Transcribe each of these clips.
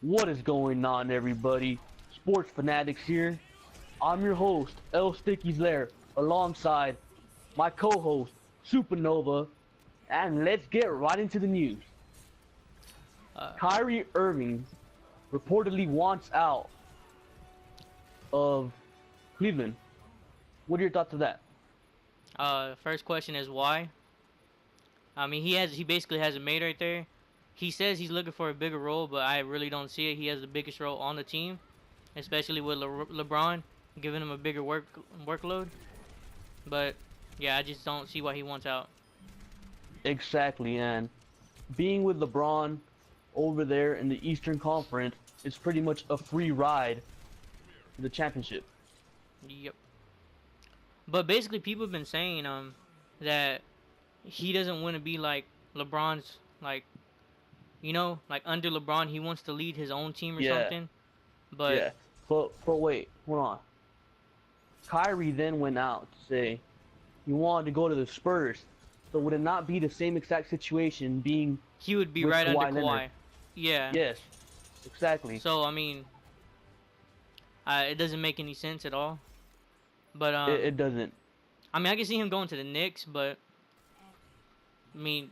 What is going on, everybody? Sports Fanatics here. I'm your host, L Sticky's Lair, alongside my co-host, Supernova, and let's get right into the news. Kyrie Irving reportedly wants out of Cleveland. What are your thoughts of that? First question is why? I mean, he basically has it made right there. He says he's looking for a bigger role, but I really don't see it. He has the biggest role on the team, especially with LeBron giving him a bigger workload. But yeah, I just don't see why he wants out. Exactly, and being with LeBron over there in the Eastern Conference is pretty much a free ride to the championship. Yep. But basically, people have been saying that he doesn't want to be like LeBron's, like, like under LeBron, he wants to lead his own team or Yeah, something. But yeah. But wait, hold on. Kyrie then went out to say he wanted to go to the Spurs. So would it not be the same exact situation being he would be with right under Kawhi Kawhi. Leonard? Yeah. Yes, exactly. So I mean, it doesn't make any sense at all. But It doesn't. I mean, I can see him going to the Knicks, but I mean,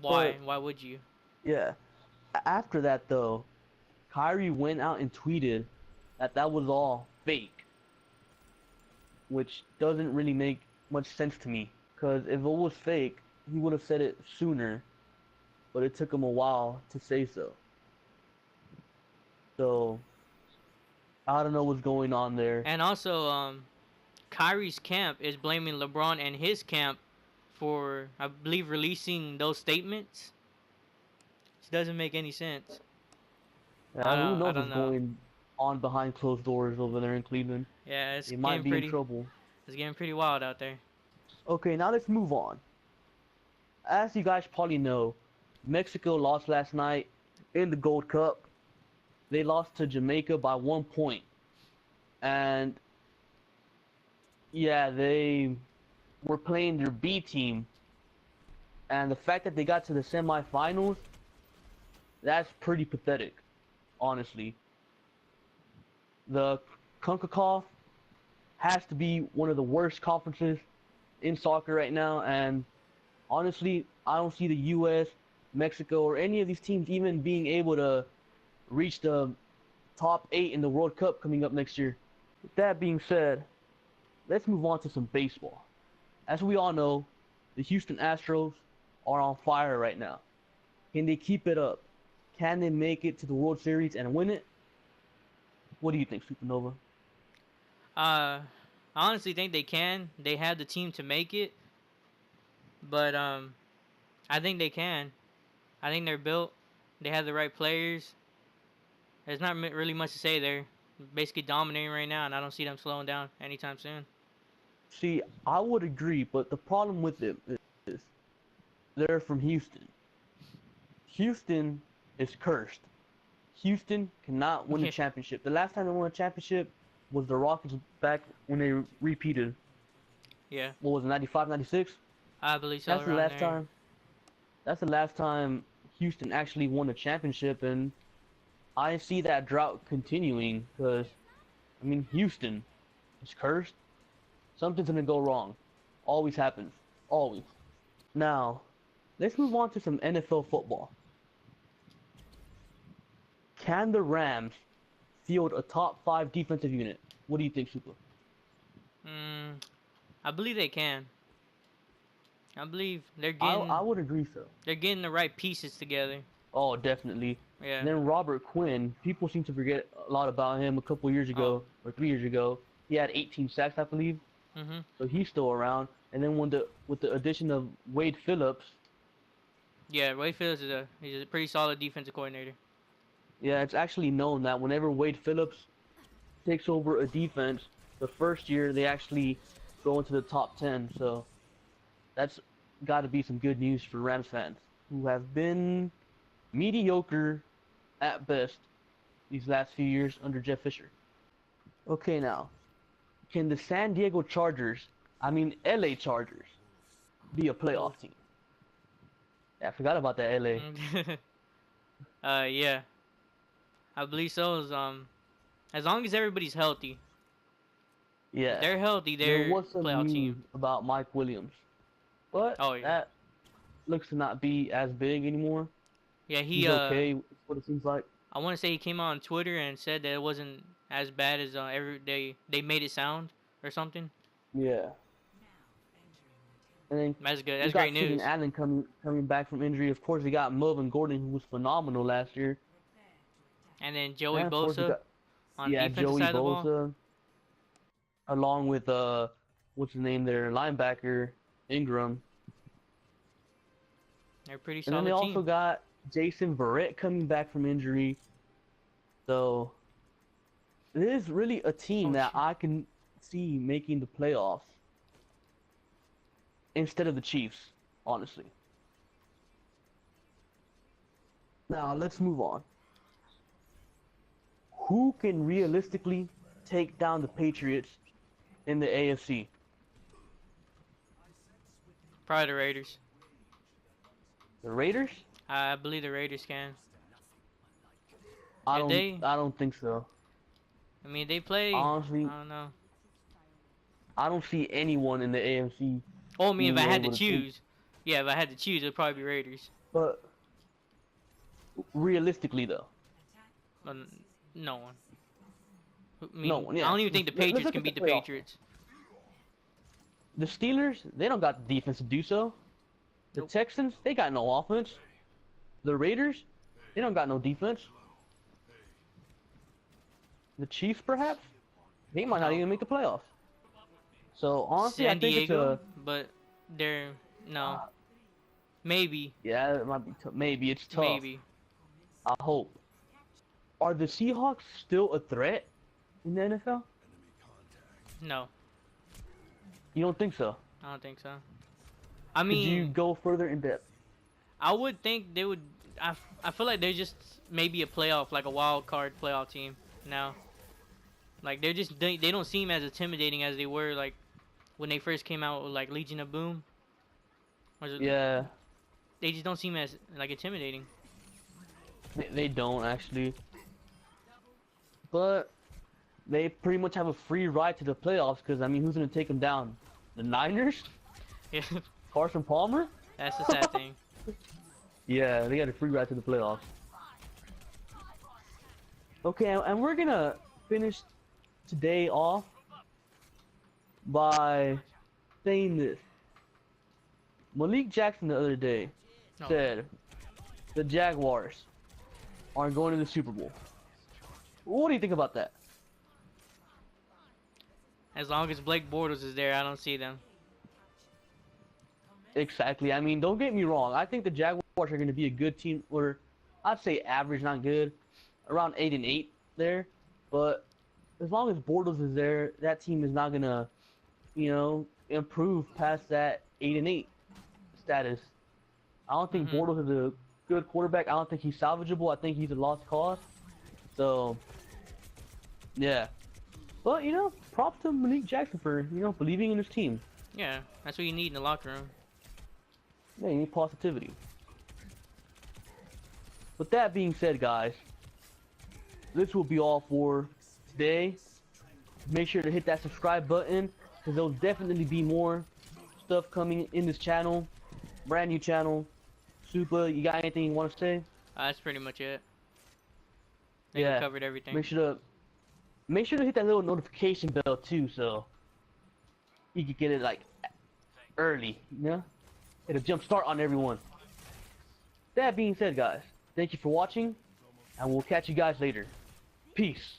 why? But, Why would you? yeah. After that, though, Kyrie went out and tweeted that was all fake, which doesn't really make much sense to me. Because if it was fake, he would have said it sooner, but it took him a while to say so. So, I don't know what's going on there. And also, Kyrie's camp is blaming LeBron and his camp for, I believe, releasing those statements. It doesn't make any sense. Who knows I don't what's know. going on behind closed doors over there in Cleveland. Yeah, it's They might be pretty. in trouble. It's getting pretty wild out there. Okay, now let's move on. As you guys probably know, Mexico lost last night in the Gold Cup. They lost to Jamaica by 1 point. And yeah, they were playing their B team. And the fact that they got to the semifinals, that's pretty pathetic, honestly. The CONCACAF has to be one of the worst conferences in soccer right now, and honestly, I don't see the US, Mexico, or any of these teams even being able to reach the top 8 in the World Cup coming up next year. With that being said, let's move on to some baseball. As we all know, the Houston Astros are on fire right now. Can they keep it up? Can they make it to the World Series and win it? What do you think, Supernova? I honestly think they can. They have the team to make it, but I think they can. I think they're built. They have the right players. There's not really much to say there. Basically dominating right now, and I don't see them slowing down anytime soon. See, I would agree, but the problem with it is they're from Houston. Houston is cursed. Houston cannot win a championship. The last time they won a championship was the Rockets back when they repeated. Yeah. What was it, 95, 96? I believe so. That's the last time. That's the last time Houston actually won a championship, and I see that drought continuing because, I mean, Houston is cursed. Something's gonna go wrong. Always happens. Always. Now, let's move on to some NFL football. Can the Rams field a top 5 defensive unit? What do you think, Super? I believe they can. I believe they're getting. I would agree so. They're getting the right pieces together. Oh, definitely. Yeah. And then Robert Quinn, people seem to forget a lot about him. A couple years ago or 3 years ago, he had 18 sacks, I believe. So he's still around. And then with the addition of Wade Phillips. Yeah, Wade Phillips he's a pretty solid defensive coordinator. Yeah, it's actually known that whenever Wade Phillips takes over a defense, the first year they actually go into the top 10. So that's got to be some good news for Rams fans who have been mediocre at best these last few years under Jeff Fisher. Okay, now, can the San Diego Chargers, LA Chargers, be a playoff team? Yeah, I forgot about that LA. Yeah. I believe so. As long as everybody's healthy, if Yeah. they're healthy, There they're was some playoff news team. about Mike Williams, but Oh yeah, that looks to not be as big anymore. yeah. He's okay, is what it seems like. I want to say he came out on Twitter and said that it wasn't as bad as every they made it sound or something. Yeah. And then That's good. we That's got great Keenan news. Allen coming back from injury. Of course, we got Melvin Gordon, who was phenomenal last year. And then Joey And of course, we Bosa got on defensive Joey side of the ball. Bosa, along with what's his name there, linebacker Ingram. They're a pretty And then they solid also team. got Jason Verrett coming back from injury. So it is really a team Oh, that shit. I can see making the playoffs instead of the Chiefs, honestly. Now let's move on. Who can realistically take down the Patriots in the AFC? Probably the Raiders. The Raiders? I believe the Raiders can. I If don't they, I don't think so. I mean, they play. Honestly, I don't know. I don't see anyone in the AFC Oh, I mean, if being I had to able to take, choose, yeah, if I had to choose, it'd probably be Raiders. but realistically though, But no one. I mean, no one. Yeah. I don't even think the Let's Patriots look can at beat the playoffs. Patriots. The Steelers, they don't got the defense to do so. The Nope. Texans, they got no offense. The Raiders, they don't got no defense. The Chiefs, perhaps, they might not No. even make the playoffs. So honestly, San I think Diego, it's but they're no, uh, maybe, yeah, it might be maybe it's tough. maybe. I hope. Are the Seahawks still a threat in the NFL? No, You don't think so? I don't think so. I Could you mean, go further in depth? I would think they would. I feel like they're just maybe a playoff, like a wild card playoff team now. Like they don't seem as intimidating as they were like when they first came out with like Legion of Boom. Or is it, Yeah, They just don't seem as like intimidating. they don't actually. But they pretty much have a free ride to the playoffs because, I mean, who's going to take them down? The Niners? Yeah, Carson Palmer? that's the sad thing. Yeah, they got a free ride to the playoffs. Okay, and we're going to finish today off by saying this. Malik Jackson the other day No. said the Jaguars are going to the Super Bowl. What do you think about that? As long as Blake Bortles is there, I don't see them. Exactly. I mean, don't get me wrong. I think the Jaguars are going to be a good team, or I'd say average, not good, around 8-8 there. But as long as Bortles is there, that team is not going to, improve past that 8-8 status. I don't think Mhm. Bortles is a good quarterback. I don't think he's salvageable. I think he's a lost cause. So, yeah. But, props to Malik Jackson for, believing in his team. Yeah, that's what you need in the locker room. Yeah, you need positivity. With that being said, guys, this will be all for today. Make sure to hit that subscribe button, because there'll definitely be more stuff coming in this channel. Brand new channel. Super, you got anything you want to say? That's pretty much it. I think we Yeah. covered everything. Make sure to hit that little notification bell too, so you can get it like early, It'll jump start on everyone. That being said, guys, thank you for watching, and we'll catch you guys later. Peace.